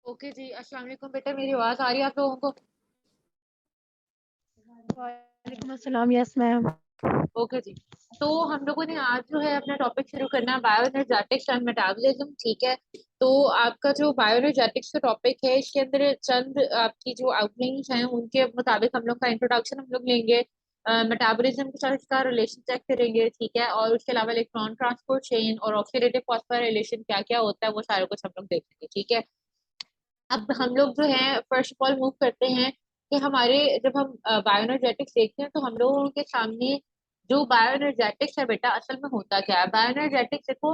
Okay जी, अस्सलाम वालेकुम बेटा, मेरी आवाज़ आ रही है आप लोगों को? वालेकुम अस्सलाम। Yes ma'am. ओके जी। तो हम लोगों ने आज जो है अपना टॉपिक शुरू करना है बायोएनर्जेटिक्स एंड मेटाबॉलिज्म, ठीक है। तो आपका जो बायोएनर्जेटिक्स का टॉपिक है, इसके अंदर चंद आपकी जो आउटलाइंस हैं उनके मुताबिक हम लोग का इंट्रोडक्शन हम लोग लेंगे। मेटाबॉलिज्म के साथ इसका रिलेशन चेक करेंगे, ठीक है। और उसके अलावा इलेक्ट्रॉन ट्रांसपोर्ट चेन और ऑक्सीडेटिव फॉस्फोराइलेशन क्या क्या होता है वो सारा कुछ हम लोग देखेंगे, ठीक है। अब हम लोग जो है फर्स्ट ऑफ ऑल मूव करते हैं कि हमारे जब हम बायोएनर्जेटिक्स देखते हैं तो हम लोगों के सामने जो बायोएनर्जेटिक्स है बेटा, असल में होता क्या है। बायोएनर्जेटिक्स देखो,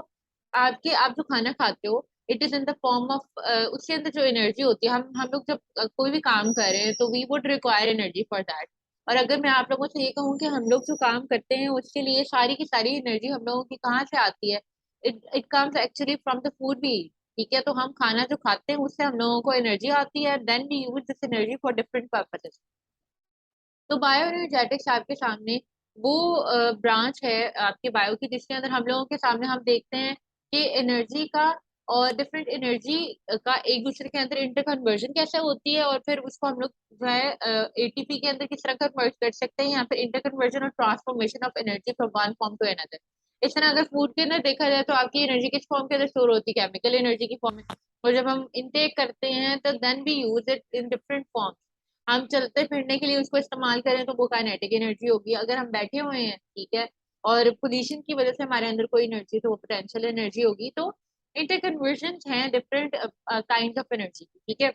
आप जो खाना खाते हो, it is in the form of, उसके अंदर जो एनर्जी होती है, हम लोग जब कोई भी काम कर रहे हैं तो we would require energy for that. और अगर मैं आप लोगों से ये कहूँ कि हम लोग जो काम करते हैं उसके लिए सारी की सारी एनर्जी हम लोगों की कहाँ से आती है, it it comes actually from the food भी, ठीक है। तो हम खाना जो खाते हैं उससे हम लोगों को एनर्जी आती है, then we use this energy for different purposes. तो बायो एनर्जेटिक्स आपके सामने वो ब्रांच है आपके बायो की, जिसके अंदर हम लोगों के सामने हम देखते हैं कि एनर्जी का और डिफरेंट एनर्जी का एक दूसरे के अंदर इंटर कन्वर्जन कैसे होती है, और फिर उसको हम लोग जो है एटीपी के अंदर किस तरह कन्वर्ट कर सकते हैं, यहाँ पर इंटर कन्वर्जन और transformation of energy from one form to another. इस तरह अगर फूड के अंदर देखा जाए तो आपकी एनर्जी किस फॉर्म के अंदर स्टोर होती है, केमिकल एनर्जी की फॉर्म में। और जब हम इनटेक करते हैं तो then we use it in different form. हम चलते फिरने के लिए उसको इस्तेमाल करें तो वो काइनेटिक एनर्जी होगी, अगर हम बैठे हुए हैं, ठीक है, और पोल्यूशन की वजह से हमारे अंदर कोई एनर्जी, तो वो पोटेंशियल एनर्जी होगी। तो इंटर कन्वर्जन हैं डिफरेंट काइंड ऑफ एनर्जी की, ठीक है।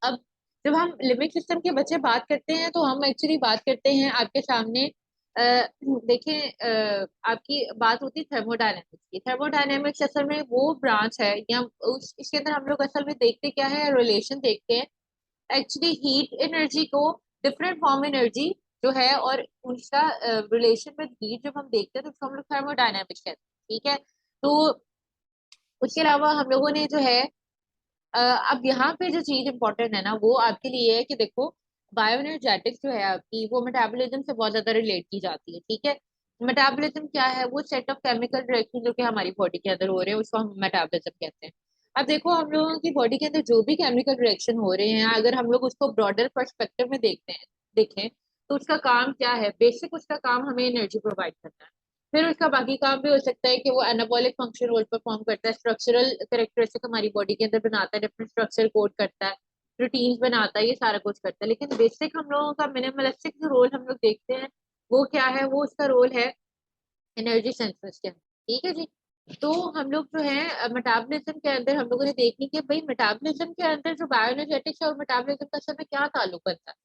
अब जब हम लिविंग सिस्टम के बच्चे बात करते हैं तो हम एक्चुअली बात करते हैं आपके सामने, देखें, आपकी बात होती है थर्मोडायनेमिक्स की। थर्मोडायनेमिक्स असल में वो ब्रांच है, या इसके अंदर हम लोग असल में देखते क्या है, रिलेशन देखते हैं एक्चुअली हीट एनर्जी को, डिफरेंट फॉर्म एनर्जी जो है, और उसका रिलेशन विद हीट जब हम देखते हैं तो उसको हम लोग थर्मोडायनेमिक्स कहते हैं, ठीक है। तो उसके अलावा हम लोगों ने जो है, अब यहाँ पे जो चीज इंपॉर्टेंट है ना वो आपके लिए है कि देखो, बायोएनर्जेटिक्स जो है आपकी वो मेटाबॉलिज्म से बहुत ज्यादा रिलेट की जाती है, ठीक है। मेटाबॉलिज्म क्या है, वो सेट ऑफ केमिकल रिएक्शन जो कि हमारी बॉडी के अंदर हो रहे हैं उसको हम मेटाबॉलिज्म कहते हैं। अब देखो, हम लोगों की बॉडी के अंदर जो भी केमिकल रिएक्शन हो रहे हैं, अगर हम लोग उसको ब्रॉडर पर्सपेक्टिव में देखते हैं, देखें, तो उसका काम क्या है, बेसिक उसका काम हमें एनर्जी प्रोवाइड करना है। फिर उसका बाकी काम भी हो सकता है कि वो एनाबॉलिक फंक्शन रोल परफॉर्म करता है, स्ट्रक्चरल कैरेक्टरिस्टिक हमारी बॉडी के अंदर बनाता है, डिफरेंट स्ट्रक्चर कोड करता है, प्रोटीन्स बनाता है, ये सारा कुछ करता है। लेकिन बेसिक हम लोगों का मिनिमलिस्टिक जो रोल हम लोग देखते हैं वो क्या है, वो उसका रोल है एनर्जी सेंसर्स के अंदर, ठीक है जी। तो हम लोग जो है मेटाबॉलिज्म के अंदर हम लोगों ने देखनी कि भाई मेटाबॉलिज्म के अंदर जो बायोएनर्जेटिक्स और मेटाबॉलिज्म का असल में क्या ताल्लुक बनता है।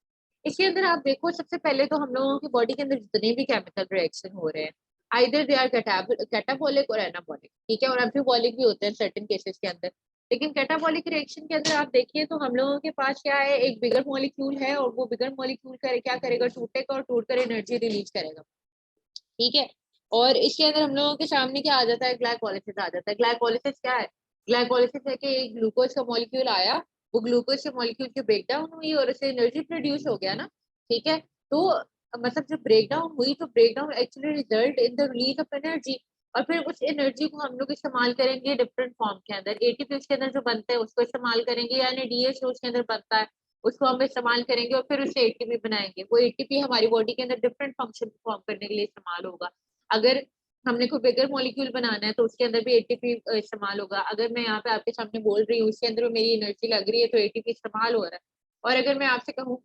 इसके अंदर आप देखो, सबसे पहले तो हम लोगों की बॉडी के अंदर जितने भी केमिकल रिएक्शन हो रहे हैं, आइदर दे आर कैटाबॉलिक और एनाबॉलिक, ठीक है, और एम्फीबॉलिक भी होते हैं सर्टेन केसेस के अंदर। लेकिन कैटाबॉलिक रिएक्शन के अंदर आप देखिए तो हम लोगों के पास क्या है, एक बिगर मॉलिक्यूल है, और वो बिगर मॉलिक्यूल करे क्या करेगा, टूटेगा और टूट कर एनर्जी रिलीज करेगा, ठीक है। और इसके अंदर हम लोगों के सामने क्या आ जाता है, ग्लाइकोलिसिस आ जाता है। ग्लाइकोलिसिस क्या है, ग्लाइकोलिसिस है कि एक ग्लूकोज का मॉलिक्यूल आया, वो ग्लूकोज के मॉलिक्यूल की ब्रेक डाउन हुई और उससे एनर्जी प्रोड्यूस हो गया ना, ठीक है। तो मतलब जब ब्रेक डाउन हुई तो break down actually result in the release of energy. और फिर उस एनर्जी को हम लोग इस्तेमाल करेंगे डिफरेंट फॉर्म के अंदर, एटीपी उसके अंदर जो बनते हैं उसको इस्तेमाल करेंगे, यानी डीएच जो उसके अंदर बनता है उसको हम इस्तेमाल करेंगे, और फिर उससे एटीपी बनाएंगे। वो एटीपी हमारी बॉडी के अंदर डिफरेंट फंक्शन परफॉर्म करने के लिए इस्तेमाल होगा। अगर हमने कोई बिगर मॉलिक्यूल बनाना है तो उसके अंदर भी एटीपी इस्तेमाल होगा। अगर मैं यहाँ पे आपके सामने बोल रही हूँ उसके अंदर मेरी एनर्जी लग रही है तो एटीपी इस्तेमाल हो रहा है। और अगर मैं आपसे कहूँ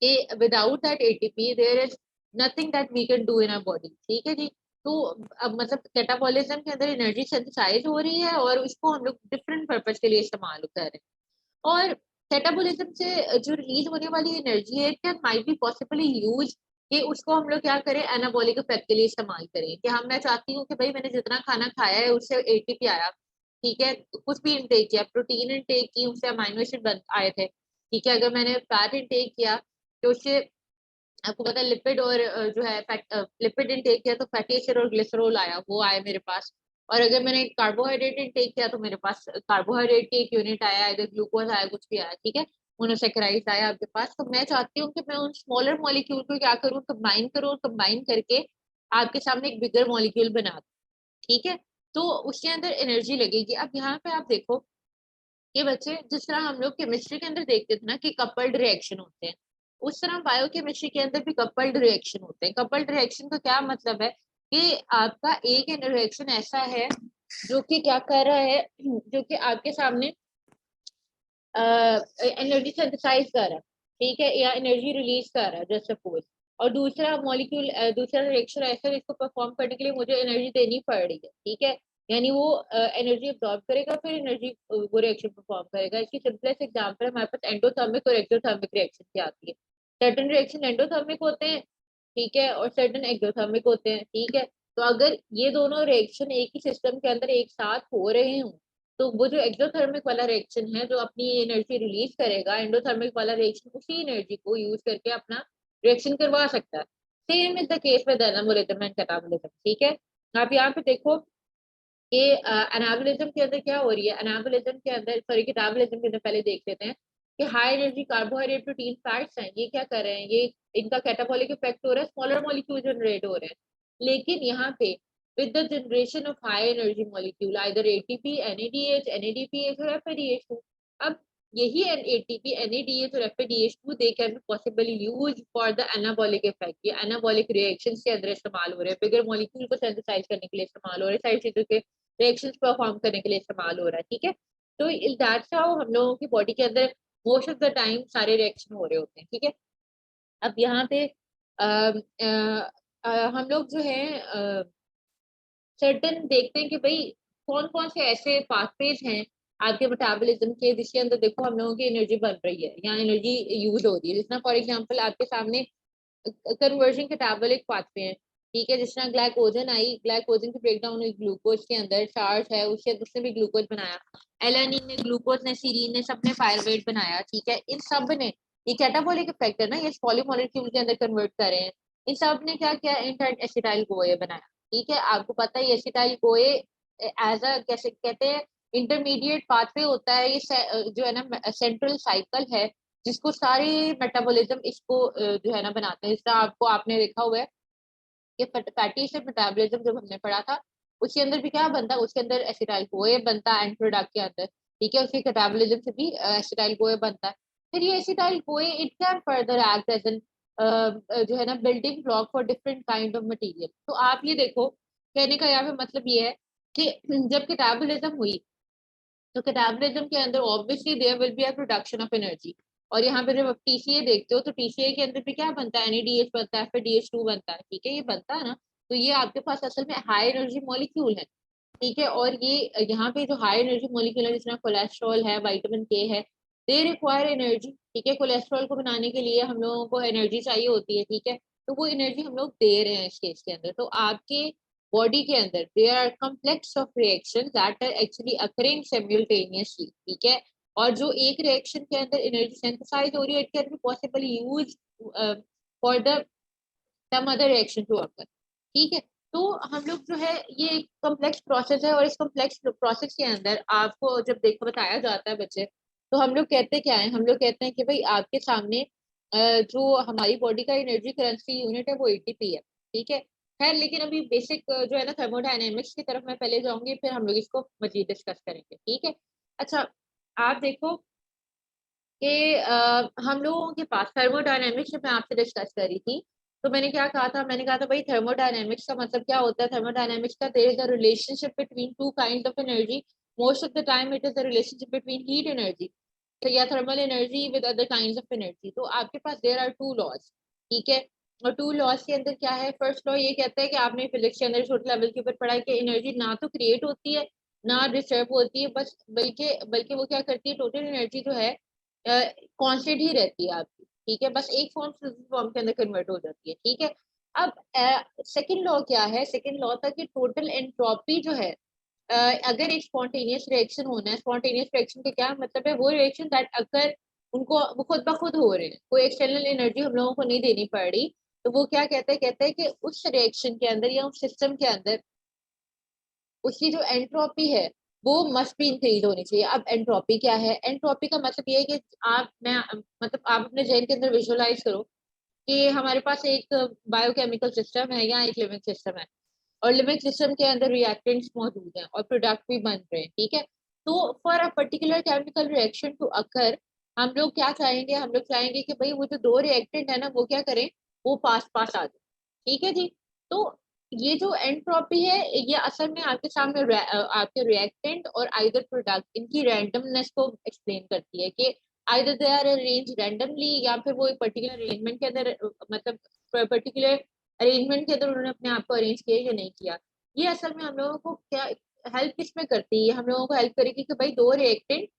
कि without that ATP there is nothing that we can do in our body, ठीक है जी। तो अब मतलब कैटाबॉलिज्म के अंदर एनर्जी सिंथेसाइज हो रही है और उसको हम लोग डिफरेंट पर्पज के लिए इस्तेमाल कर रहे हैं। और कैटाबॉलिज्म से जो रिलीज होने वाली एनर्जी है, it can might be possibly use कि उसको हम लोग क्या करें, एनाबॉलिक इफेक्ट के लिए इस्तेमाल करें। कि हम, मैं चाहती हूँ कि भाई मैंने जितना खाना खाया है उससे एटीपी आया, ठीक है, कुछ भी इंटेक किया, प्रोटीन इंटेक की उससे अमाइनो एसिड बन आए थे, ठीक है। अगर मैंने फैट इंटेक किया तो उससे आपको पता है लिपिड और जो है फैट, लिपिड इंटेक किया तो फैटी एसिड और ग्लिसरॉल आया, वो आए मेरे पास। और अगर मैंने कार्बोहाइड्रेट इंटेक किया तो मेरे पास कार्बोहाइड्रेट की एक यूनिट आया, इधर ग्लूकोज आया, कुछ भी आया, ठीक है, मोनोसेकेराइड आया आपके पास। तो मैं चाहती हूँ कि मैं उन स्मॉलर मॉलिक्यूल को क्या करूँ, कंबाइन करूँ, कंबाइन करके आपके सामने एक बिगर मॉलिक्यूल बना दूं, ठीक है। तो उसके अंदर एनर्जी लगेगी। अब यहाँ पे आप देखो ये बच्चे जिस तरह हम लोग केमिस्ट्री के अंदर देखते थे ना कि कपल्ड रिएक्शन होते हैं, उस तरह बायोकेमिस्ट्री के अंदर भी कपल्ड रिएक्शन होते हैं। कपल्ड रिएक्शन का क्या मतलब है कि आपका एक रिएक्शन ऐसा है जो कि क्या कर रहा है, जो कि आपके सामने एनर्जी सिंथेसाइज कर रहा है, ठीक है, या एनर्जी रिलीज कर रहा है जस्ट सपोज। और दूसरा मॉलिक्यूल, दूसरा रिएक्शन ऐसा है जिसको परफॉर्म करने के लिए मुझे एनर्जी देनी पड़ रही है, ठीक है, यानी वो एनर्जी अब्सॉर्ब करेगा फिर एनर्जी वो रिएक्शन परफॉर्म करेगा। इसकी सिंपलेस्ट एग्जांपल हमारे पास एंडोथर्मिक और एक्सोथर्मिक रिएक्शन की आती है। सर्टेन रिएक्शन एंडोथर्मिक होते हैं, ठीक है, और सर्टेन एक्सोथर्मिक होते हैं, ठीक है। तो अगर ये दोनों रिएक्शन एक ही सिस्टम के अंदर एक साथ हो रहे हों, तो वो जो एक्सोथर्मिक वाला रिएक्शन है जो अपनी एनर्जी रिलीज करेगा, एंडोथर्मिक वाला रिएक्शन उसी एनर्जी को यूज करके अपना रिएक्शन करवा सकता है। Same is the case with anabolism and catabolism, ठीक है। आप यहाँ पे देखो कि एनाबोलिज्म के अंदर क्या हो रही है, एनाबोलिज्म के अंदर, सॉरी, कैटाबोलिज्म के अंदर पहले देख लेते हैं कि high energy carbohydrate protein fats हैं, ये क्या कर रहे हैं, ये इनका कैटाबॉलिक इफेक्ट हो रहा है, स्मॉलर मॉलिक्यूल जनरेट हो रहे हैं। लेकिन यहाँ पे with the generation of high energy molecule either ATP, NADH, NADPH और FADH2, अब यही ATP, NADH और FADH2 they can be possibly used for the anabolic effect। ये anabolic reactions के अंदर इस्तेमाल हो रहे हैं, बिगर मॉलिक्यूल को सिंथेसाइज करने के लिए इस्तेमाल हो रहे हैं, सारी चीजों के रिएक्शंस परफॉर्म करने के लिए इस्तेमाल हो रहा है, ठीक है। तो दैट्स हाउ हम लोगों की बॉडी के अंदर मोस्ट ऑफ द टाइम सारे रिएक्शन हो रहे होते हैं, ठीक है। अब यहाँ पे हम लोग जो है सर्टेन देखते हैं कि भाई कौन कौन से ऐसे पाथवेज हैं आपके मेटाबॉलिज्म के जिसके अंदर देखो हम लोगों की एनर्जी बन रही है या एनर्जी यूज हो रही है। जिसना फॉर एग्जांपल आपके सामने कन्वर्जन कैटाबॉलिक पाथवे हैं, ठीक है, जिस तरह ग्लाइकोजन आई, ग्लाइकोजन की ब्रेकडाउन हुई ग्लूकोज के अंदर, चार्ज है उससे उसने भी ग्लूकोज बनाया, एलानिन ने, ग्लूकोज ने, सीरीन ने, सबने पायरुवेट बनाया, ठीक है। इन सब ने, ये कैटाबॉलिक इफेक्ट है ना, ये पॉलीमोलिक्यूल के अंदर कन्वर्ट कर रहे हैं। इन सब ने क्या किया, इंटर एसिटाइल कोए बनाया, ठीक है। आपको पता है एसिटाइल कोए एज अ कैसे कहते हैं इंटरमीडिएट पाथवे होता है, ये जो है ना सेंट्रल साइकिल है जिसको सारे मेटाबॉलिज्म इसको जो है ना बनाते हैं। इसका आपको आपने देखा हुआ है कि फैटी एसिड मेटाबॉलिज्म जब हमने पढ़ा था उसके अंदर भी क्या बनता है, उसके अंदर एसिटाइल कोए बनता है एंड प्रोडक्ट के अंदर, ठीक है, उसके कैटाबॉलिज्म से भी एसिटाइल कोए बनता है। फिर ये acetyl CoA it can further act as an जो है ना building block for different kind of material. तो आप ये देखो, कहने का यहाँ पे मतलब ये है कि जब कैटाबॉलिज्म हुई तो कैटाबोलिज्म के अंदर obviously there will be a production of energy. और यहाँ पे जब आप टीसीए देखते हो तो टीसीए के अंदर भी क्या बनता है, एनएडीएच बनता है, फिर डीएच टू बनता है, ठीक है, ये बनता है ना। तो ये आपके पास असल में हाई एनर्जी मॉलिक्यूल है, ठीक है। और ये यहाँ पे जो हाई एनर्जी मॉलिक्यूल है जिसमें कोलेस्ट्रॉल है, विटामिन के है, दे रिक्वायर एनर्जी, ठीक है। कोलेस्ट्रॉल को बनाने के लिए हम लोगों को एनर्जी चाहिए होती है, ठीक है। तो वो एनर्जी हम लोग दे रहे हैं इस केस के अंदर। तो आपके बॉडी के अंदर there are complex of reaction that are actually occurring simultaneously, ठीक है। और जो एक रिएक्शन के अंदर एनर्जी सिंथेसाइज हो रही है, it can be possibly use for the some other reaction to occur, ठीक है। तो हम लोग जो है ये एक कम्प्लेक्स प्रोसेस है और इस कम्प्लेक्स प्रोसेस के अंदर आपको जब देखो बताया जाता है बच्चे, तो हम लोग कहते क्या है, हम लोग कहते हैं कि भाई आपके सामने जो हमारी बॉडी का एनर्जी करेंसी यूनिट है वो एटीपी है, ठीक है। खैर लेकिन अभी बेसिक जो है ना थर्मोडायनेमिक्स की तरफ मैं पहले जाऊंगी, फिर हम लोग इसको मजीद डिस्कस करेंगे, ठीक है। अच्छा, आप देखो कि हम लोगों के पास थर्मोडायनेमिक्स मैं आपसे डिस्कस करी थी, तो मैंने क्या कहा था, मैंने कहा था भाई थर्मोडायनेमिक्स का मतलब क्या होता है, थर्मोडायनेमिक्स का there is a relationship between two kind of energy, most of the time it is a relationship between heat energy, तो या thermal energy with other kinds of energy. तो आपके पास देयर आर टू लॉज, ठीक है। और to laws के अंदर क्या है, फर्स्ट लॉ ये कहता है कि आपने फिजिक्स के अंदर छोटे लेवल के ऊपर पढ़ा है कि एनर्जी ना तो क्रिएट होती है ना डिस्टर्ब होती है, बस बल्कि बल्कि वो क्या करती है, टोटल एनर्जी जो है कांस्टेंट ही रहती है आपकी, ठीक है, बस एक फॉर्म से दूसरी फॉर्म के अंदर कन्वर्ट हो जाती है, ठीक है। अब सेकंड लॉ क्या है, सेकंड लॉ था कि टोटल एंट्रोपी जो है अगर एक स्पॉन्टेनियस रिएक्शन होना है, स्पॉन्टेनियस रिएक्शन का क्या मतलब है, वो रिएक्शन दैट अगर उनको वो खुद ब खुद हो रहे हैं, कोई एक्सटर्नल एनर्जी हम लोगों को नहीं देनी पड़ रही, तो वो क्या कहते हैं कि उस रिएक्शन के अंदर या उस सिस्टम के अंदर उसकी जो एंट्रोपी है वो मस्ट भी इंक्रीज होनी चाहिए। अब एंट्रोपी क्या है, एंट्रोपी का मतलब ये है कि मतलब आप अपने जहन के अंदर विजुअलाइज करो कि हमारे पास एक बायोकेमिकल सिस्टम है या एक लिविंग सिस्टम है, और लिविंग सिस्टम के अंदर रिएक्टेंट्स मौजूद हैं और प्रोडक्ट भी बन रहे हैं, ठीक है। तो for a particular chemical reaction to occur हम लोग क्या चाहेंगे, हम लोग चाहेंगे कि भाई वो जो दो रिएक्टेंट है ना वो क्या करें, वो पास पास आ जाए। ठीक है जी। तो ये जो एंट्रोपी है ये असल में आपके सामने आपके रिएक्टेंट और आइदर प्रोडक्ट इनकी रैंडमनेस को एक्सप्लेन करती है कि either they are arrange randomly या फिर वो एक पर्टिकुलर अरेंजमेंट के अंदर मतलब पर्टिकुलर अरेंजमेंट के अंदर उन्होंने अपने आप को अरेंज किया या नहीं किया। ये असल में हम लोगों को क्या हेल्प किस में करती है, हम लोगों को हेल्प करेगी कि भाई दो रिएक्टेंट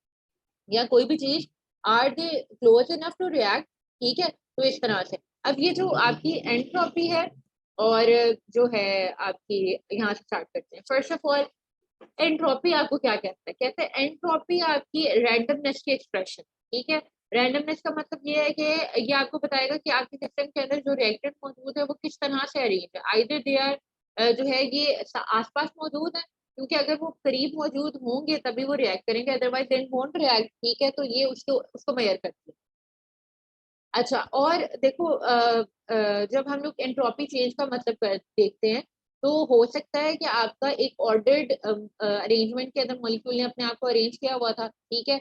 या कोई भी चीज are they close enough to react. ठीक है, तो इस तरह से अब ये जो आपकी एंट्रोपी है और जो है आपकी, यहाँ से स्टार्ट करते हैं। फर्स्ट ऑफ ऑल एंट्रोपी आपको क्या कहता है, कहते हैं एंट्रोपी आपकी रैंडमनेस की एक्सप्रेशन। ठीक है, रैंडमनेस का मतलब ये है कि ये आपको बताएगा कि आपके सिस्टम के अंदर जो रिएक्टेंट मौजूद है वो किस तरह से अरेंज है। आइदर दे आर जो है ये आसपास मौजूद है, क्योंकि अगर वो करीब मौजूद होंगे तभी वो रिएक्ट करेंगे, अदरवाइज दे वोंट रिएक्ट। ठीक है, तो ये उसको उसको मेजर करती है। अच्छा, और देखो जब हम लोग एंट्रोपी चेंज का मतलब देखते हैं तो हो सकता है कि आपका एक ऑर्डर्ड अरेंजमेंट के अंदर मॉलिक्यूल ने अपने आप को अरेंज किया हुआ था। ठीक है,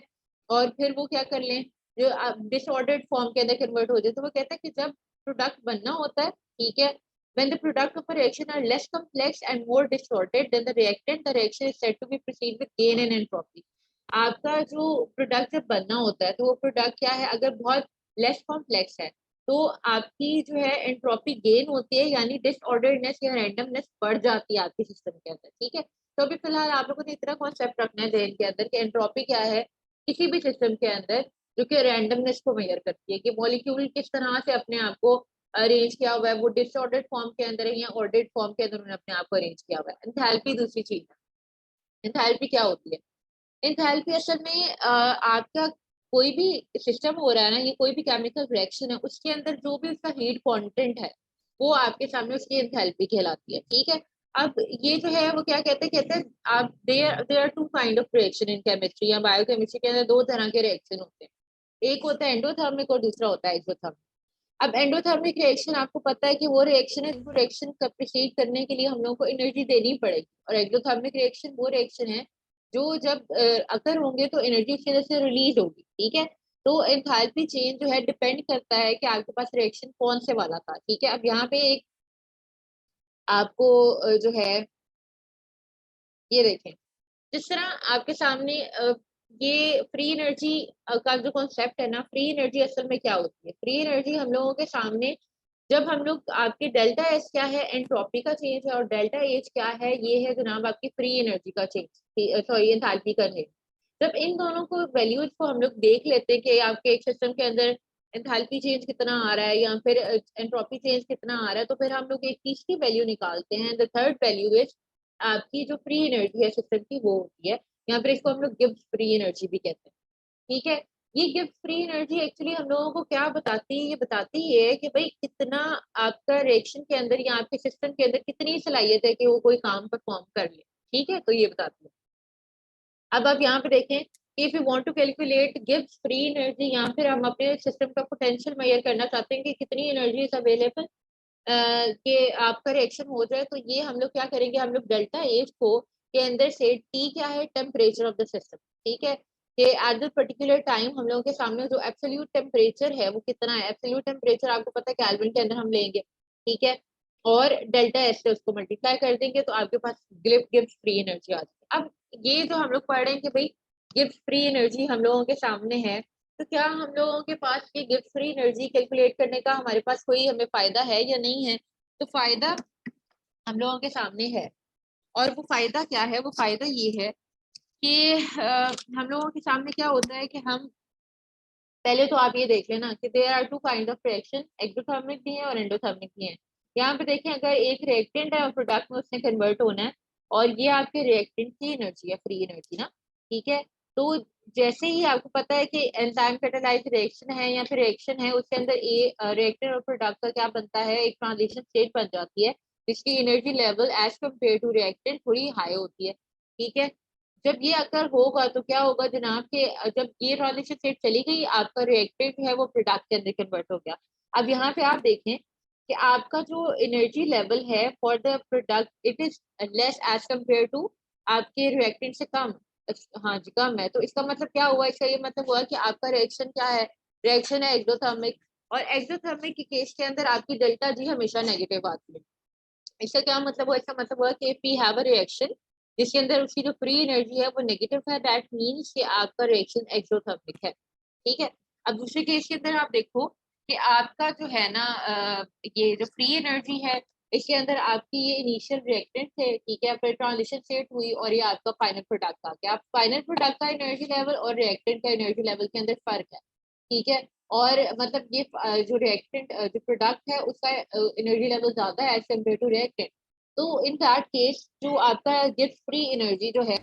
और फिर वो क्या कर लें, जो डिसऑर्डर्ड फॉर्म के अंदर कन्वर्ट हो जाए। तो वो कहता है कि जब प्रोडक्ट बनना होता है, ठीक है, when the product of a reaction are less complex and more distorted than the reactant, the reaction is said to be proceed with gain in entropy। आपका जो प्रोडक्ट जब बनना होता है तो वो प्रोडक्ट क्या है, अगर बहुत लेस कॉम्प्लेक्स है तो आपकी जो है एंट्रोपी गेन होती है, यानी डिसऑर्डरनेस या रैंडमनेस बढ़ जाती है आपके सिस्टम के अंदर। ठीक है, तो अभी फिलहाल आप लोगों ने इतना कॉन्सेप्ट रखना है ध्यान के अंदर कि एंट्रोपी क्या है किसी भी सिस्टम के अंदर, जो कि रैंडमनेस को मेजर करती है कि मॉलिक्यूल किस तरह से अपने आप को अरेंज किया हुआ है, वो डिसऑर्डर्ड फॉर्म के अंदर है या ऑर्डर्ड फॉर्म के अंदर उन्होंने अपने आप को अरेंज किया हुआ है। एंथैल्पी दूसरी चीज है। एंथैल्पी क्या होती है, एंथैल्पी असल में आपका कोई भी सिस्टम हो रहा है ना, ये कोई भी केमिकल रिएक्शन है, उसके अंदर जो भी उसका हीट कंटेंट है वो आपके सामने उसकी एंथैल्पी कहलाती है। ठीक है, अब ये जो है वो क्या कहते हैं आप there are two kind of reaction in chemistry या बायोकेमिस्ट्री के अंदर दो तरह के रिएक्शन होते हैं, एक होता है एंडोथर्मिक और दूसरा होता है एक्सोथर्मिक। अब एंडोथर्मिक रिएक्शन आपको पता है कि वो रिएक्शन है जिसको रिएक्शन का प्रोसीड करने के लिए हम लोगों को एनर्जी देनी पड़ेगी, और एक्सोथर्मिक रिएक्शन वो रिएक्शन है जो जब अगर होंगे तो एनर्जी उसकी वजह से रिलीज होगी। ठीक है, तो एंथैल्पी चेंज जो है डिपेंड करता है कि आपके पास रिएक्शन कौन से वाला था। ठीक है, अब यहाँ पे एक आपको जो है ये देखें, जिस तरह आपके सामने ये फ्री एनर्जी का जो कॉन्सेप्ट है ना, फ्री एनर्जी असल में क्या होती है, फ्री एनर्जी हम लोगों के सामने जब हम लोग आपके डेल्टा एस क्या है एंट्रोपी का चेंज है और डेल्टा एच क्या है ये है जनाब आपकी फ्री एनर्जी का चेंज, सॉरी एंथैल्पी का चेंज। जब इन दोनों को वैल्यूज को हम लोग देख लेते हैं कि आपके एक सिस्टम के अंदर एंथैल्पी चेंज कितना आ रहा है या फिर एंट्रोपी चेंज कितना आ रहा है, तो फिर हम लोग एक तीसरी वैल्यू निकालते हैं। द थर्ड वैल्यू इज आपकी जो फ्री एनर्जी है सिस्टम की वो होती है, यहाँ पर इसको हम लोग गिब्स फ्री एनर्जी भी कहते हैं। ठीक है, ये गिफ्ट फ्री एनर्जी एक्चुअली हम लोगों को क्या बताती है, ये बताती है कि भाई कितना आपका रिएक्शन के अंदर या आपके सिस्टम के अंदर कितनी सलाहियत है कि वो कोई काम परफॉर्म कर ले। ठीक है, तो ये बताती है। अब आप यहाँ पे देखें कि if you want to calculate गिव्स फ्री एनर्जी, या फिर हम अपने सिस्टम का पोटेंशियल मेजर करना चाहते हैं कि कितनी एनर्जी इज अवेलेबल कि आपका रिएक्शन हो जाए, तो ये हम लोग क्या करेंगे, हम लोग डेल्टा एज को के अंदर से टी क्या है टेम्परेचर ऑफ द सिस्टम। ठीक है, कि एट द पर्टिकुलर टाइम हम लोगों के सामने जो एब्सोल्यूट टेम्परेचर है वो कितना है, एब्सोल्यूट टेम्परेचर आपको पता है केल्विन के अंदर हम लेंगे। ठीक है, और डेल्टा एस से उसको मल्टीप्लाई कर देंगे तो आपके पास गिव्स फ्री एनर्जी आ जाएगी। अब ये जो हम लोग पढ़ रहे हैं कि भाई गिव्स फ्री एनर्जी हम लोगों के सामने है, तो क्या हम लोगों के पास ये गिफ्ट फ्री एनर्जी कैलकुलेट करने का हमारे पास कोई हमें फायदा है या नहीं है, तो फायदा हम लोगों के सामने है। और वो फायदा क्या है, वो फायदा ये है कि हम लोगों के सामने क्या होता है कि हम पहले तो आप ये देख लेना कि there are two kind of reaction, exothermic भी है और एंडोथर्मिक भी है। यहाँ पे देखें अगर एक रिएक्टेंट है और प्रोडक्ट में उसने कन्वर्ट होना है, और ये आपके रिएक्टेंट की एनर्जी है फ्री एनर्जी ना। ठीक है, तो जैसे ही आपको पता है कि एंजाइम कैटालाइज्ड रिएक्शन है या फिर रिएक्शन है उसके अंदर ए रिएक्टेंट और प्रोडक्ट का क्या बनता है, एक ट्रांजिशन स्टेट बन जाती है जिसकी energy level as compare to reactant थोड़ी हाई होती है। ठीक है, जब ये अगर होगा तो क्या होगा जनाब के जब ये ट्रांजिशन स्टेट चली गई आपका रिएक्टेंट है वो प्रोडक्ट के अंदर कन्वर्ट हो गया। अब यहाँ पे आप देखें कि आपका जो एनर्जी लेवल है for the product it is less as compare to आपके रिएक्टेंट से कम। हाँ जी कम है, तो इसका मतलब क्या हुआ, इसका ये मतलब हुआ कि आपका रिएक्शन क्या है, रिएक्शन है एक्सोथर्मिक। और एक्सोथर्मिक के केस के अंदर आपकी डेल्टा जी हमेशा नेगेटिव आती है। इसका क्या मतलब हुआ, इसका मतलब हुआ कि वी हैव अ रिएक्शन जिसके अंदर उसकी जो फ्री एनर्जी है वो नेगेटिव है, दैट मीन्स कि आपका रिएक्शन एक्सोथर्मिक है। ठीक है। अब दूसरे केस के अंदर आप देखो कि आपका जो है ना ये जो फ्री एनर्जी है इसके अंदर आपकी ये इनिशियल रिएक्टेंट थे, ठीक है, फिर ट्रांजिशन स्टेट हुई और ये आपका फाइनल प्रोडक्ट आ गया। आप फाइनल प्रोडक्ट का एनर्जी लेवल और रिएक्टेंट का एनर्जी लेवल के अंदर फर्क है, ठीक है। और मतलब ये जो रिएक्टेंट जो प्रोडक्ट है उसका एनर्जी लेवल ज्यादा है एज कम्पेयर टू रिएक्टेंट। तो इन दैट केस जो आपका गिफ्ट फ्री एनर्जी जो है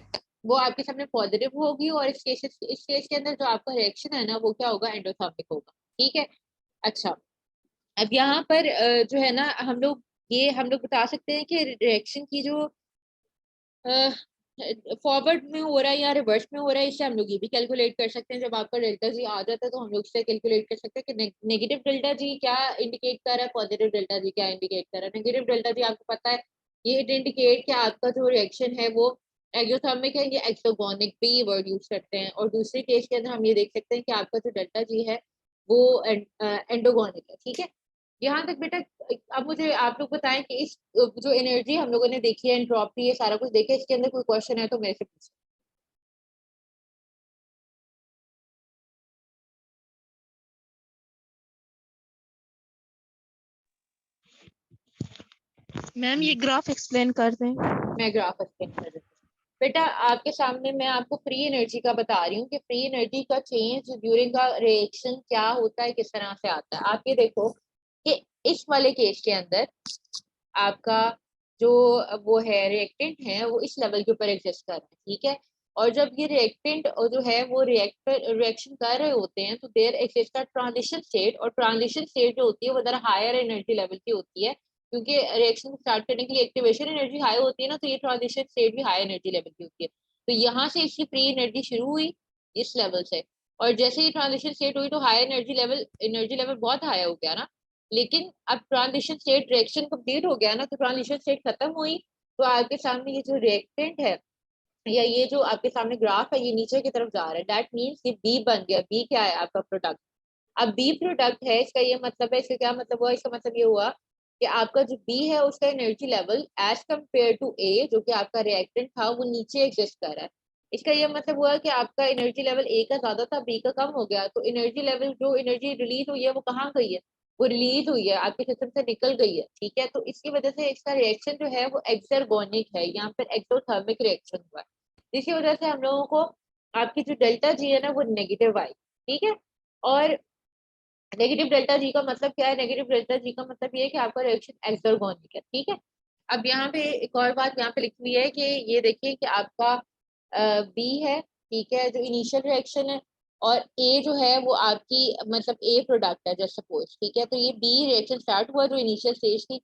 वो आपके सामने पॉजिटिव होगी, और इस केस के अंदर जो आपका रिएक्शन है ना वो क्या होगा, एंडोथर्मिक होगा। ठीक है। अच्छा, अब यहाँ पर जो है ना हम लोग बता सकते हैं कि रिएक्शन की जो फॉरवर्ड में हो रहा है या रिवर्स में हो रहा है, इससे हम लोग ये भी कैलकुलेट कर सकते हैं। जब आपका डेल्टा जी आ जाता है तो हम लोग इससे कैलकुलेट कर सकते हैं कि नेगेटिव डेल्टा जी क्या इंडिकेट कर रहा है, पॉजिटिव डेल्टा जी क्या इंडिकेट कर रहा है। नेगेटिव डेल्टा जी आपको पता है ये इंडिकेट कि आपका जो रिएक्शन है वो एक्सोथर्मिक है या एक्सोगोनिक भी वर्ड यूज करते हैं। और दूसरे केस के अंदर हम ये देख सकते हैं कि आपका जो डेल्टा जी है वो एंडोगोनिक है। ठीक है। यहाँ तक बेटा अब मुझे आप लोग बताएं कि इस जो एनर्जी हम लोगों ने देखी है, एंट्रोपी, ये सारा कुछ देखे, इसके अंदर कोई क्वेश्चन है तो मेरे से पूछो। मैम ये ग्राफ एक्सप्लेन कर दें। मैं ग्राफ एक्सप्लेन कर देती हूँ। बेटा आपके सामने मैं आपको फ्री एनर्जी का बता रही हूँ कि फ्री एनर्जी का चेंज ड्यूरिंग का रिएक्शन क्या होता है, किस तरह से आता है। आप ये देखो कि इस वाले केस के अंदर आपका जो वो है रिएक्टेंट है वो इस लेवल के ऊपर एग्जिस्ट कर रहा है, ठीक है। और जब ये रिएक्टेंट जो है वो रिएक्शन कर रहे होते हैं तो देयर एग्जिस्ट ट्रांजिशन स्टेट, और ट्रांजिशन स्टेट जो होती है वो जरा हायर एनर्जी लेवल की होती है, क्योंकि रिएक्शन स्टार्ट करने के लिए एक्टिवेशन एनर्जी हाई होती है ना, तो ये ट्रांजिशन स्टेट भी हाई एनर्जी लेवल की होती है। तो यहाँ से इसकी फ्री एनर्जी शुरू हुई इस लेवल से, और जैसे ही ट्रांजिशन स्टेट हुई तो हाई एनर्जी लेवल बहुत हाई हो गया ना। लेकिन अब ट्रांजिशन स्टेट रिएक्शन कंप्लीट हो गया ना, तो ट्रांजिशन स्टेट खत्म हुई, तो आपके सामने ये जो रिएक्टेंट है या ये जो आपके सामने ग्राफ है ये नीचे की तरफ जा रहा है, दैट मीन्स ये बी बन गया। बी क्या है, आपका प्रोडक्ट। अब बी प्रोडक्ट है, इसका ये मतलब है, इसका क्या मतलब हुआ, इसका मतलब ये हुआ कि आपका जो बी है उसका energy level as compare to A जो कि आपका रिएक्टेंट था वो नीचे एग्जिस्ट कर रहा है। इसका ये मतलब हुआ कि आपका एनर्जी लेवल ए का ज्यादा था, बी का कम हो गया, तो एनर्जी लेवल जो एनर्जी रिलीज हुई है वो कहाँ गई है, वो रिलीज हुई है, आपके सिस्टम से निकल गई है। ठीक है। तो इसकी वजह से इसका रिएक्शन जो है वो एक्सर्गोनिक है, यहाँ पर एक्सोथर्मिक रिएक्शन हुआ है, जिसकी वजह से हम लोगों को आपकी जो डेल्टा जी है ना वो नेगेटिव आई। ठीक है। और नेगेटिव डेल्टा जी का मतलब क्या है, नेगेटिव डेल्टा जी का मतलब ये है कि आपका रिएक्शन एक्सर्गोनिक है। ठीक है। अब यहाँ पे एक और बात यहाँ पे लिखी हुई है कि ये देखिए कि आपका बी है, ठीक है, जो इनिशियल रिएक्शन है, और ए जो है वो आपकी मतलब ए प्रोडक्ट है जस्ट सपोज। ठीक है। तो ये बी रिएक्शन स्टार्ट हुआ जो इनिशियल स्टेज थी,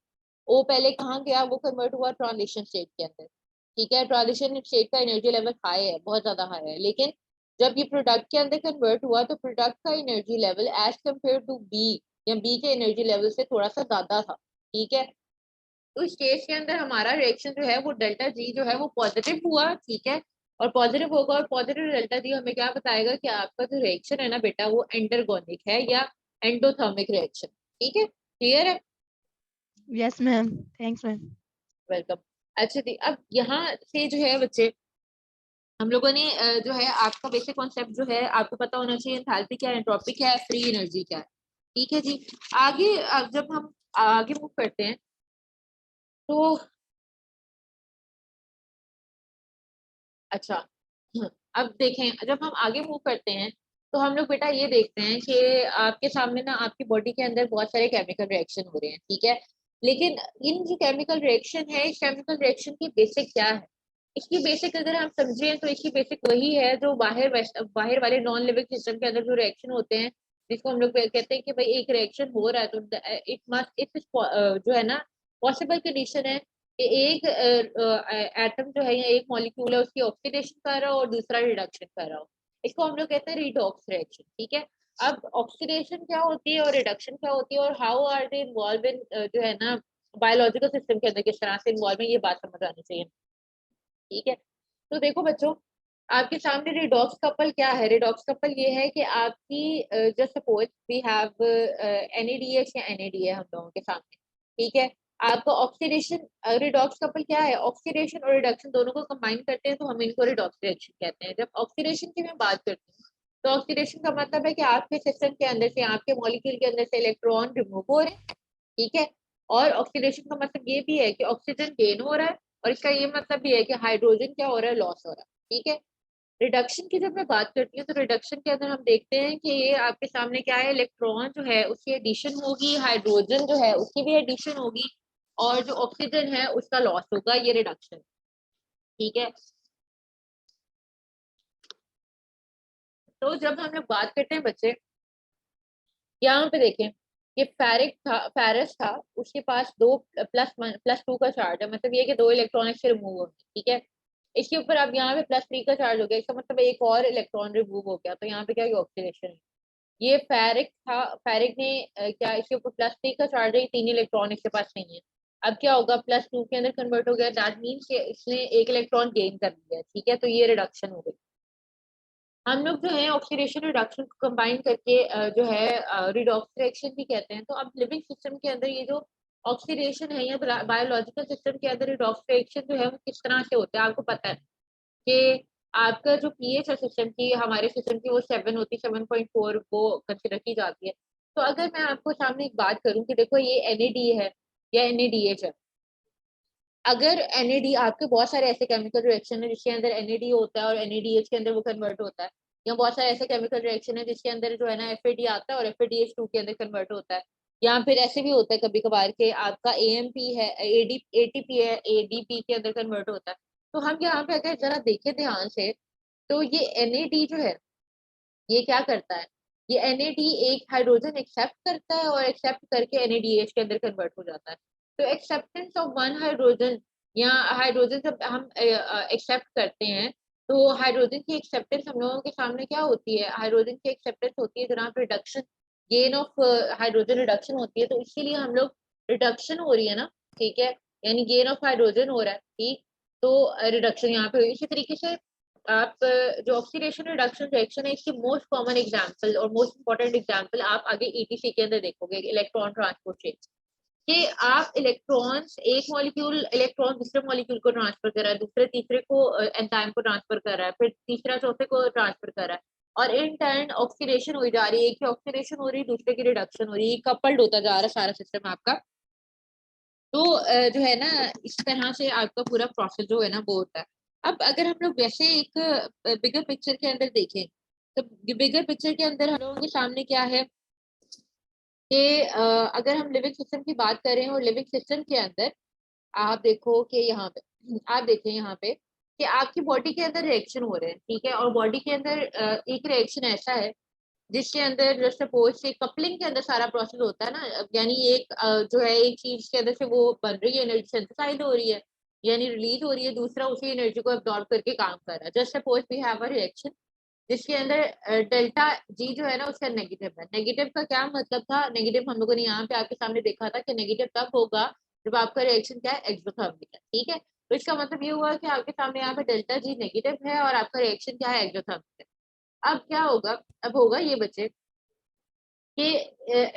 ओ पहले कहाँ गया, वो कन्वर्ट हुआ ट्रांजिशन स्टेट के अंदर। ठीक है। ट्रांजिशन स्टेट का एनर्जी लेवल हाई है, बहुत ज्यादा हाई है, लेकिन जब ये प्रोडक्ट के अंदर कन्वर्ट हुआ तो प्रोडक्ट का energy level as compare to B या बी के एनर्जी लेवल से थोड़ा सा ज्यादा था। ठीक है। तो इस केस के अंदर हमारा रिएक्शन जो है वो डेल्टा जी जो है वो पॉजिटिव हुआ। ठीक है। और पॉजिटिव होगा, और पॉजिटिव डेल्टा जी हमें क्या बताएगा कि आपका जो रिएक्शन है ना बेटा वो एंडरगोनिक है या एंडोथर्मिक रिएक्शन। ठीक है। क्लियर है। Yes ma'am, thanks ma'am. Welcome. अच्छा जी, अब यहाँ से जो है बच्चे हम लोगों ने जो है आपका बेसिक कॉन्सेप्ट जो है आपको पता होना चाहिए, एंथैल्पी क्या है, एंट्रोपी क्या है, फ्री एनर्जी क्या है। ठीक है जी। आगे अब जब हम आगे मूव करते हैं तो अच्छा, अब देखें जब हम आगे मूव करते हैं तो हम लोग बेटा ये देखते हैं कि आपके सामने ना आपकी बॉडी के अंदर बहुत सारे केमिकल रिएक्शन हो रहे हैं। ठीक है। लेकिन इन जो केमिकल रिएक्शन है इस केमिकल रिएक्शन की बेसिक क्या है, इसकी बेसिक अगर हम समझें तो इसकी बेसिक वही है जो बाहर वाले नॉन लिविंग सिस्टम के अंदर जो रिएक्शन होते हैं, जिसको हम लोग कहते हैं कि भाई एक रिएक्शन हो रहा है तो इट मस्ट इट जो है ना पॉसिबल कंडीशन है कि एक एटम जो है या एक मॉलिक्यूल है उसकी ऑक्सीडेशन कर रहा हो और दूसरा रिडक्शन कर रहा हो, इसको हम लोग कहते हैं रिडॉक्स रिएक्शन। ठीक है। अब ऑक्सीडेशन क्या होती है और रिडक्शन क्या होती है और how are they involve in जो है ना बायोलॉजिकल सिस्टम के अंदर किस तरह से इन्वॉल्व है, ये बात समझ आनी चाहिए। ठीक है। तो देखो बच्चों आपके सामने रिडॉक्स कपल क्या है? रिडॉक्स कपल ये है कि आपकी just suppose we have NADH या NAD है हम लोगों के सामने, ठीक है। आपका ऑक्सीडेशन, रिडॉक्स कपल क्या है? ऑक्सीडेशन और रिडक्शन दोनों को कंबाइन करते हैं तो हम इनको रिडॉक्स रिएक्शन कहते हैं। जब ऑक्सीडेशन की मैं बात करती हूँ तो ऑक्सीडेशन का मतलब है कि आपके सिस्टम के अंदर से, आपके मॉलिक्यूल के अंदर से इलेक्ट्रॉन रिमूव हो रहे हैं, ठीक है। और ऑक्सीडेशन का मतलब ये भी है कि ऑक्सीजन गेन हो रहा है, और इसका ये मतलब भी है कि हाइड्रोजन क्या हो रहा है? लॉस हो रहा है, ठीक है। रिडक्शन की जब मैं बात करती हूँ तो रिडक्शन के अंदर हम देखते हैं कि ये आपके सामने क्या है? इलेक्ट्रॉन जो है उसकी एडिशन होगी, हाइड्रोजन जो है उसकी भी एडिशन होगी, और जो ऑक्सीजन है उसका लॉस होगा, ये रिडक्शन, ठीक है। तो जब हम लोग बात करते हैं बच्चे, यहाँ पे देखें कि फेरस था, उसके पास दो +2 का चार्ज है, मतलब ये कि दो इलेक्ट्रॉन इससे रिमूव होंगे, ठीक है। इसके ऊपर अब यहाँ पे +3 का चार्ज हो गया, इसका मतलब एक और इलेक्ट्रॉन रिमूव हो गया, तो यहाँ पे क्या ऑक्सीडेशन है। ये फेरिक था, फेरिक ने क्या, इसके ऊपर +3 का चार्ज है, 3 इलेक्ट्रॉन इसके पास नहीं है। अब क्या होगा? +2 के अंदर कन्वर्ट हो गया, दैट मीन्स इसने एक इलेक्ट्रॉन गेन कर लिया, ठीक है। तो ये रिडक्शन हो गई। हम लोग जो है ऑक्सीडेशन रिडक्शन को कंबाइन करके जो है रिडॉक्स रिएक्शन भी कहते हैं। तो अब लिविंग सिस्टम के अंदर ये जो ऑक्सीडेशन है या बायोलॉजिकल सिस्टम के अंदर रिडॉक्स रिएक्शन जो है वो किस तरह से होता है, आपको पता है कि आपका जो पीएच है सिस्टम की, हमारे सिस्टम की वो 7 होती है, 7.4 वो कंसिडर की जाती है। तो अगर मैं आपको सामने एक बात करूं कि देखो ये NAD है या NADH है, अगर NAD, आपके बहुत सारे ऐसे केमिकल रिएक्शन है जिसके अंदर NAD होता है और NADH के अंदर वो कन्वर्ट होता है, या बहुत सारे ऐसे केमिकल रिएक्शन है जिसके अंदर जो है ना FAD आता है और FADH2 के अंदर कन्वर्ट होता है, या फिर ऐसे भी होता है कभी कभार के आपका AMP है, ATP है, ADP के अंदर कन्वर्ट होता है। तो हम यहाँ पे अगर जरा देखें ध्यान से, तो ये NAD जो है ये क्या करता है? ये NAD एक हाइड्रोजन एक्सेप्ट करता है और एक्सेप्ट करके NADH के अंदर कन्वर्ट हो जाता है। तो एक्सेप्टेंस ऑफ वन हाइड्रोजन, या हाइड्रोजन जब हम एक्सेप्ट करते हैं, तो हाइड्रोजन की एक्सेप्टेंस हम लोगों के सामने क्या होती है? हाइड्रोजन की एक्सेप्टेंस होती है जनाब reduction, gain of hydrogen reduction होती है, तो इसीलिए हम लोग रिडक्शन हो रही है ना, ठीक है, यानी गेन ऑफ हाइड्रोजन हो रहा है, ठीक। तो रिडक्शन यहाँ पे हुई। इसी तरीके से आप जो ऑक्सीडेशन रिडक्शन रिएक्शन है इसकी मोस्ट कॉमन एग्जांपल और मोस्ट इंपॉर्टेंट एग्जांपल आप आगे ETC के अंदर देखोगे, इलेक्ट्रॉन ट्रांसपोर्ट चेन, कि आप इलेक्ट्रॉन्स, एक मॉलिक्यूल इलेक्ट्रॉन दूसरे मॉलिक्यूल को ट्रांसफर कर रहा है, दूसरे तीसरे को एंजाइम को ट्रांसफर कर रहा है, फिर तीसरा चौथे को ट्रांसफर कर रहा है, और इन टर्न ऑक्सीडेशन हो जा रही है, एक की ऑक्सीडेशन हो रही है, दूसरे की रिडक्शन हो रही है, कपल्ड होता जा रहा है सारा सिस्टम आपका। तो जो है ना, इस तरह से आपका पूरा प्रोसेस जो है ना वो होता है। अब अगर हम लोग वैसे एक बिगर पिक्चर के अंदर देखें, तो बिगर पिक्चर के अंदर हम लोगों के सामने क्या है कि अगर हम लिविंग सिस्टम की बात करें, और लिविंग सिस्टम के अंदर आप देखो कि यहाँ पे, आप देखें यहाँ पे कि आपकी बॉडी के अंदर रिएक्शन हो रहे हैं, ठीक है। और बॉडी के अंदर एक रिएक्शन ऐसा है जिसके अंदर सपोज से कपलिंग के अंदर सारा प्रोसेस होता है ना, यानी एक जो है एक चीज के अंदर से वो बन रही है, एनर्जी सिंथेसाइज हो रही है, यानी रिलीज हो रही है, दूसरा उसी एनर्जी को अब्सॉर्ब करके काम कर रहा है। Just suppose we have a reaction जिसके अंदर डेल्टा जी जो है ना उसका नेगेटिव है। नेगेटिव का क्या मतलब था? नेगेटिव हम लोगों ने यहाँ पे आपके सामने देखा था कि नेगेटिव तब होगा जब आपका रिएक्शन क्या है? एक्सोथर्मिक है, ठीक है। तो इसका मतलब ये हुआ कि आपके सामने यहाँ पे डेल्टा जी नेगेटिव है और आपका रिएक्शन क्या है? एक्सोथर्मिक है। अब क्या होगा? अब होगा ये बच्चे कि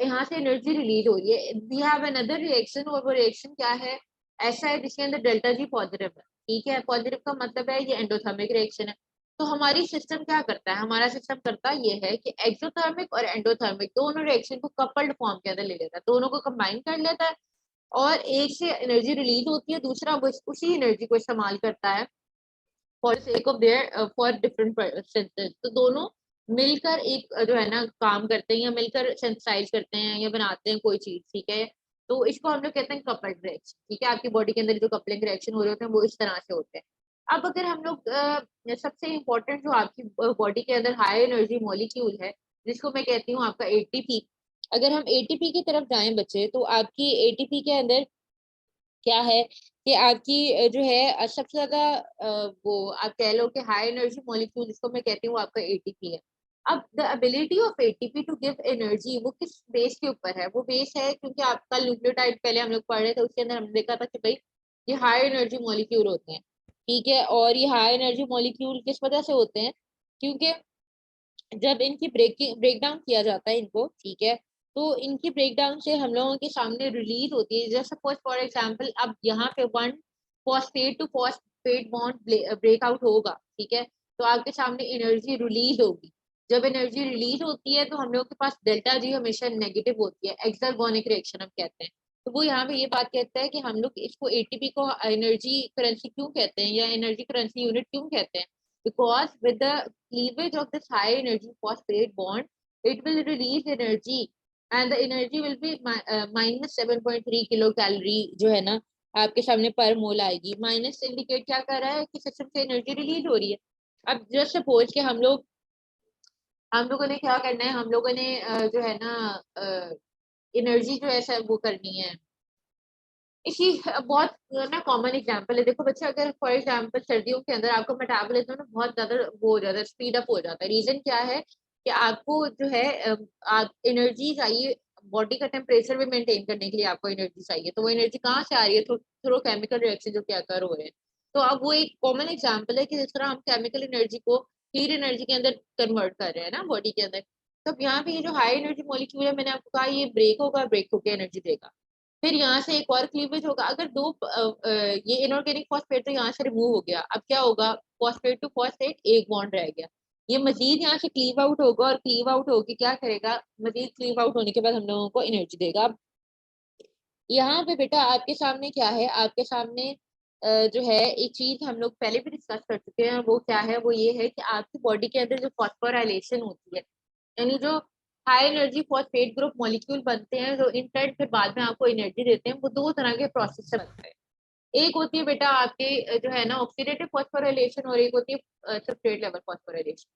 यहाँ से एनर्जी रिलीज हो रही है, वी हैव अनदर रिएक्शन, और वो रिएक्शन क्या है? ऐसा है जिसके अंदर डेल्टा जी पॉजिटिव है, ठीक है। पॉजिटिव का मतलब है ये एंडोथर्मिक रिएक्शन है। तो हमारी सिस्टम क्या करता है? हमारा सिस्टम करता ये है कि एक्सोथर्मिक और एंडोथर्मिक दोनों रिएक्शन को कपल्ड फॉर्म के अंदर ले लेता है, दोनों को कंबाइन कर लेता है, और एक से एनर्जी रिलीज होती है, दूसरा उसी एनर्जी को इस्तेमाल करता है for sake of their for different senses. तो दोनों मिलकर एक जो है ना काम करते हैं, या मिलकर सेंसाइज करते हैं या बनाते हैं कोई चीज, ठीक है। तो इसको हम लोग कहते हैं कपल्ड रिएक्शन, ठीक है। आपकी बॉडी के अंदर जो कपलिंग रिएक्शन हो रहे होते हैं वो इस तरह से होते हैं। अब अगर हम लोग सबसे इम्पोर्टेंट जो आपकी बॉडी के अंदर हाई एनर्जी मॉलिक्यूल है, जिसको मैं कहती हूँ आपका ATP, अगर हम ATP की तरफ जाएं बच्चे, तो आपकी ATP के अंदर क्या है कि आपकी जो है सबसे ज्यादा वो आप कह लो कि हाई एनर्जी मॉलिक्यूल जिसको मैं कहती हूँ आपका ATP है। अब the ability of ATP to give energy वो किस बेस के ऊपर है? वो बेस है क्योंकि आपका न्यूक्लियोटाइड पहले हम लोग पढ़ रहे थे, उसके अंदर हमने देखा था कि भाई ये हाई एनर्जी मॉलिक्यूल होते हैं, ठीक है। और ये हाई एनर्जी मॉलिक्यूल किस वजह से होते हैं, क्योंकि जब इनकी ब्रेक डाउन किया जाता है इनको, ठीक है, तो इनकी ब्रेक डाउन से हम लोगों के सामने रिलीज होती है। जैसे सपोज फॉर एग्जांपल अब यहाँ पे one phosphate to phosphate bond breakout होगा, ठीक है, तो आपके सामने एनर्जी रिलीज होगी। जब एनर्जी रिलीज होती है तो हम लोग के पास डेल्टा जी हमेशा नेगेटिव होती है, एक्सर्गोनिक रिएक्शन हम कहते हैं। तो वो यहाँ पे ये बात कहता है कि हम लोग इसको एटीपी को एनर्जी करेंसी क्यों कहते हैं या एनर्जी करेंसी यूनिट क्यों कहते हैं, because with the cleavage of this high energy phosphate bond, it will release energy and the energy will be minus 7.3 kilo calorie जो है ना आपके सामने पर मोल आएगी। माइनस इंडिकेट क्या कर रहा है कि सिस्टम से एनर्जी रिलीज हो रही है। अब जस्ट सपोज के हम लोगों ने क्या करना है, हम लोगों ने जो है ना एनर्जी जो है वो करनी है। इसी बहुत ना कॉमन एग्जांपल है, देखो बच्चे, अगर फॉर एग्जांपल सर्दियों के अंदर आपका मेटाबॉलिज्म ना बहुत ज्यादा वो हो जाता है, स्पीड अप हो जाता है। रीजन क्या है कि आपको जो है एनर्जी चाहिए, बॉडी का टेम्परेचर भी मेंटेन करने के लिए आपको एनर्जी चाहिए। तो वो एनर्जी कहाँ से आ रही है, थ्रू केमिकल रिएक्शन जो क्या कर हो रहे हैं। तो अब वो एक कॉमन एग्जाम्पल है कि जिस तरह हम केमिकल एनर्जी को हीट एनर्जी के अंदर कन्वर्ट कर रहे हैं ना बॉडी के अंदर। तो अब यहाँ पे ये जो हाई एनर्जी मॉलिक्यूल है, मैंने आपको कहा ये ब्रेक होगा, ब्रेक होकर एनर्जी देगा। फिर यहाँ से एक और क्लीवेज होगा। अगर ये इनऑर्गेनिक फॉस्फेट तो यहाँ से रिमूव हो गया, अब क्या होगा, फॉस्फेट टू फॉस्फेट एक बॉन्ड रह गया। ये मजीद यहाँ से क्लीव आउट होगा और क्लीव आउट होके क्या करेगा, मजीद क्लीव आउट होने के बाद हम लोगों को एनर्जी देगा। अब यहाँ पे बेटा आपके सामने क्या है, आपके सामने जो है एक चीज हम लोग पहले भी डिस्कस कर चुके हैं, वो क्या है, वो ये है कि आपकी बॉडी के अंदर जो फॉस्फोराइलेशन होती है, यानी जो high energy phosphate group molecule बनते हैं जो इन टर्न फिर बाद में आपको एनर्जी देते हैं, वो दो तरह के प्रोसेस से बनते हैं। एक होती है बेटा आपके जो है ना ऑक्सीडेटिव फॉस्फोराइलेशन, और एक होती है substrate level phosphorylation.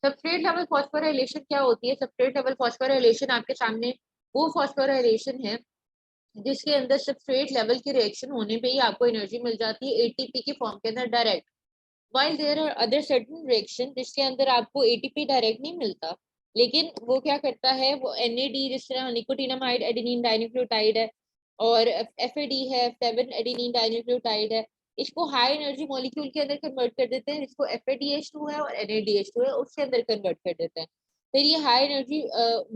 Substrate level phosphorylation क्या होती है, सबस्ट्रेट लेवल फॉस्फोराइलेशन आपके सामने वो फॉस्फोराइलेशन है जिसके अंदर सबस्ट्रेट लेवल की रिएक्शन होने पे ही आपको एनर्जी मिल जाती है एटीपी की फॉर्म के अंदर direct. while there are other certain reaction जिसके अंदर आपको एटीपी डायरेक्ट नहीं मिलता, लेकिन वो क्या करता है, वो एनएडी जिस तरह निकोटिनामाइड एडेनिन डाइन्यूक्लियोटाइड है, और एफएडी है, 7 एडेनिन डाइन्यूक्लियोटाइड है, इसको हाई एनर्जी मॉलिक्यूल के अंदर कन्वर्ट कर देते हैं, जिसको एफएडीएच2 है और एनएडीएच2 है उसके अंदर कन्वर्ट कर देते हैं। फिर ये हाई एनर्जी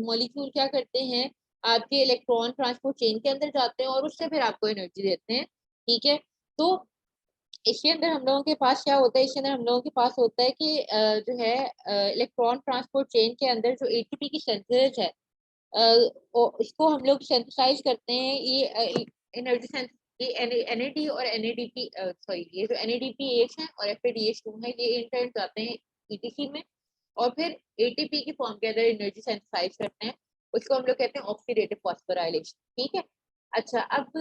मॉलिक्यूल क्या करते हैं, आपके इलेक्ट्रॉन ट्रांसपोर्ट चेन के अंदर जाते हैं और उससे फिर आपको एनर्जी देते हैं। ठीक है, तो इसके अंदर हम लोगों के पास क्या होता है, इसके अंदर हम लोगों के पास होता है कि जो है इलेक्ट्रॉन ट्रांसपोर्ट चेन के अंदर जो एटीपी की सिंथेसिस है, इसको हम लोग सिंथेसाइज करते हैं। ये एनर्जी ये एनएडी और एनएडीपी सॉरी ये जो एनएडीपीएच है और एफएडीएच2 है, ये इंटर्न जाते हैं ईटीसी में और फिर एटीपी की फॉर्म के अंदर एनर्जी सिंथेसाइज करते हैं। उसको हम लोग कहते हैं ऑक्सीडेटिव फॉस्फोराइलेशन। ठीक है, अच्छा अब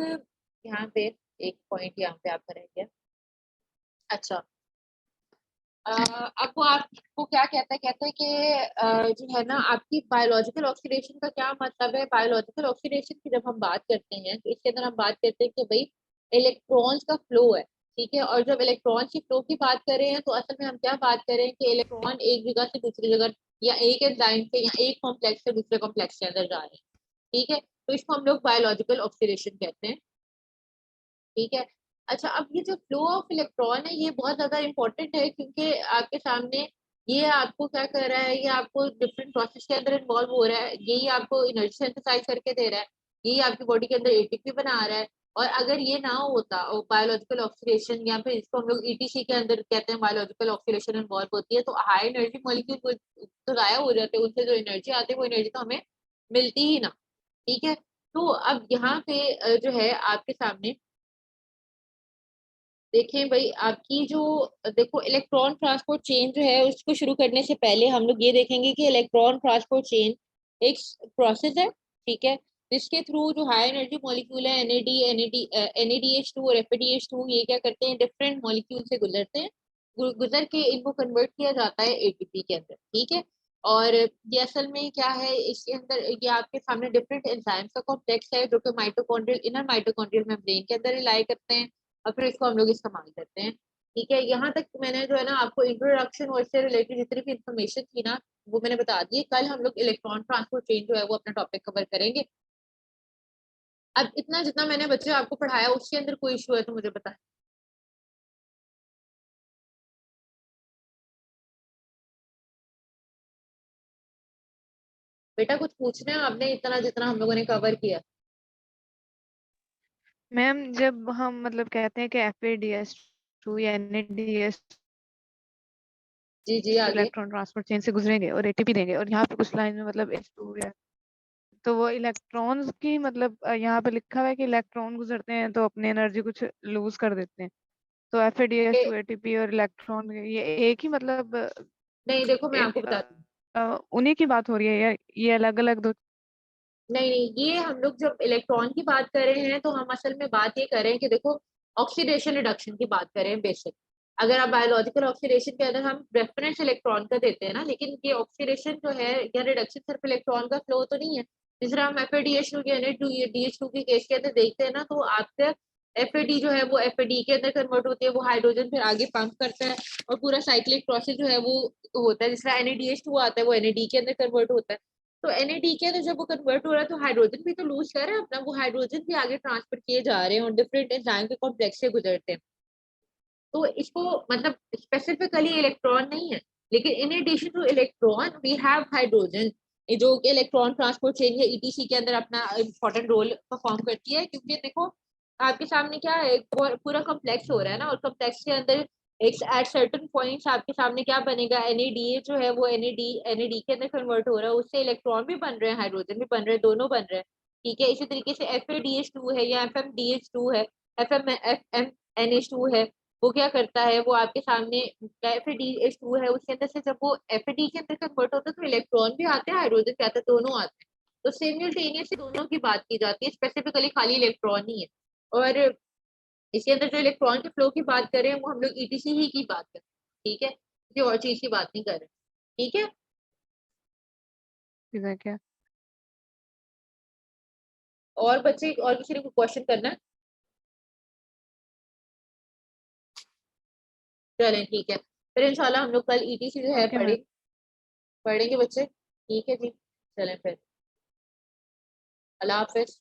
यहाँ पे एक पॉइंट यहाँ पे आपका रह गया। अच्छा, अब वो आपको क्या कहता है, कहते हैं कि जो है ना आपकी बायोलॉजिकल ऑक्सीडेशन का क्या मतलब है। बायोलॉजिकल ऑक्सीडेशन की जब हम बात करते हैं तो इसके अंदर हम बात करते हैं कि भाई इलेक्ट्रॉन्स का फ्लो है। ठीक है, और जब इलेक्ट्रॉन्स की फ्लो की बात कर रहे हैं तो असल में हम क्या बात कर रहे हैं कि इलेक्ट्रॉन एक जगह से दूसरी जगह या एक एंजाइम से या एक कॉम्प्लेक्स से दूसरे कॉम्प्लेक्स के अंदर जा रहे हैं। ठीक है, तो इसको हम लोग बायोलॉजिकल ऑक्सीडेशन कहते हैं। ठीक है, अच्छा अब ये जो फ्लो ऑफ इलेक्ट्रॉन है ये बहुत ज्यादा इंपॉर्टेंट है, क्योंकि आपके सामने ये आपको क्या कर रहा है, ये आपको डिफरेंट प्रोसेस के अंदर इन्वॉल्व हो रहा है, यही आपको एनर्जी सिंथेसाइज करके दे रहा है, यही आपकी बॉडी के अंदर एटीपी बना रहा है। और अगर ये ना होता बायोलॉजिकल ऑक्सीडेशन या फिर इसको हम लोग ईटीसी के अंदर कहते हैं बायोलॉजिकल ऑक्सीडेशन इन्वॉल्व होती है, तो हाई एनर्जी मॉलिक्यूल तो गायब हो जाते हैं, उनसे जो एनर्जी आती है वो एनर्जी तो हमें मिलती ही ना। ठीक है, तो अब यहाँ पे जो है आपके सामने देखें भाई आपकी जो देखो इलेक्ट्रॉन ट्रांसपोर्ट चेन जो है उसको शुरू करने से पहले हम लोग ये देखेंगे कि इलेक्ट्रॉन ट्रांसपोर्ट चेन एक प्रोसेस है। ठीक है, जिसके थ्रू जो हाई एनर्जी मॉलिक्यूल है एनएडीएच टू और एफएडीएच टू ये क्या करते हैं, डिफरेंट मॉलिक्यूल से गुजरते हैं, गुजर के इनको कन्वर्ट किया जाता है एटीपी के अंदर। ठीक है, और ये असल में क्या है, इसके अंदर ये आपके सामने डिफरेंट एंजाइम्स का कॉम्प्लेक्स है जो कि माइटोकॉन्ड्रियल इनर माइटोकॉन्ड्रियल मेम्ब्रेन के अंदर लाई करते हैं और फिर इसको हम लोग इस्तेमाल करते हैं। ठीक है, यहाँ तक मैंने जो है ना आपको इंट्रोडक्शन और इससे रिलेटेड जितनी भी इंफॉर्मेशन थी ना वो मैंने बता दी। कल हम लोग इलेक्ट्रॉन ट्रांसपोर्ट चेन जो है वो अपना टॉपिक कवर करेंगे। अब इतना जितना मैंने बच्चे आपको पढ़ाया उसके अंदर कोई इशू है तो मुझे बताएं। बेटा कुछ पूछना है आपने, इतना जितना हम लोगों ने कवर किया? मैम जब हम मतलब कहते हैं कि FADS2 या NADS जी जी, आगे। इलेक्ट्रॉन ट्रांसपोर्ट चेन से गुजरेंगे और ATP देंगे, और यहाँ पे कुछ लाइन में मतलब H2 है, तो वो इलेक्ट्रॉन्स की मतलब यहाँ पे लिखा हुआ है कि इलेक्ट्रॉन गुजरते हैं तो अपनी एनर्जी कुछ लूज कर देते हैं। तो FADS2 ATP और इलेक्ट्रॉन ये एक ही मतलब नहीं देखो, मैं आपको बताती हूँ। उन्हीं की बात हो रही है या ये अलग अलग दो? नहीं नहीं, ये हम लोग जब इलेक्ट्रॉन की बात कर रहे हैं तो हम असल में बात ये कर रहे हैं कि देखो, ऑक्सीडेशन रिडक्शन की बात कर रहे हैं बेसिक। अगर आप बायोलॉजिकल ऑक्सीडेशन के अंदर हम रेफरेंस इलेक्ट्रॉन का देते हैं ना, लेकिन ये ऑक्सीडेशन जो है या रिडक्शन सिर्फ इलेक्ट्रॉन का फ्लो तो नहीं है। जिस तरह हम FADH2 के NH2 के केस के अंदर देखते हैं ना, तो आपका FAD जो है वो FAD के अंदर कन्वर्ट होती है, वो हाइड्रोजन फिर आगे पंप करता है और पूरा साइक्लिक प्रोसेस जो है वो होता है। जिस तरह NADH2 आता है वो NAD के अंदर कन्वर्ट होता है। तो NADK तो जब वो कन्वर्ट हो रहा है तो हाइड्रोजन भी तो लूज कर रहा है अपना, वो हाइड्रोजन भी आगे ट्रांसफर किए जा रहे हैं और डिफरेंट एंजाइम के कॉम्प्लेक्स से गुजरते हैं। तो इसको मतलब स्पेसिफिकली इलेक्ट्रॉन नहीं है, लेकिन in addition to electron we have hydrogen, जो कि इलेक्ट्रॉन ट्रांसपोर्ट चेन या ETC के अंदर अपना इंपॉर्टेंट रोल परफॉर्म करती है। क्योंकि देखो आपके सामने क्या है, पूरा कॉम्प्लेक्स हो रहा है ना, और कॉम्प्लेक्स के अंदर एक एट सर्टेन पॉइंट्स आपके सामने क्या बनेगा, NADA जो है वो NAD के अंदर कन्वर्ट हो रहा है, उससे इलेक्ट्रॉन भी बन रहे हैं, हाइड्रोजन भी बन रहे हैं, दोनों बन रहे हैं। ठीक है, इसी तरीके से FADH2 है या FMDH2 है, FMNH2 है, वो क्या करता है, वो आपके सामने FADH2 है, उसके अंदर से जब वो FAD के अंदर कन्वर्ट होता है तो इलेक्ट्रॉन भी आते हैं, हाइड्रोजन भी आता है, दोनों आते हैं। तो सिमुलटेनियसली दोनों की बात की जाती है, स्पेसिफिकली खाली इलेक्ट्रॉन ही है। और इसके अंदर जो इलेक्ट्रॉन के फ्लो की बात करें वो हम लोग ETC ही की बात करें। ठीक है, किसी और चीज की बात नहीं कर रहे। ठीक है, ठीक है क्या? और बच्चे और किसी ने क्वेश्चन करना है? चलें ठीक है, फिर इंशाल्लाह हम लोग कल ETC जो है ओके मैम। पढ़ेंगे बच्चे। ठीक है जी, चलें फिर, अल्लाह हाफिज।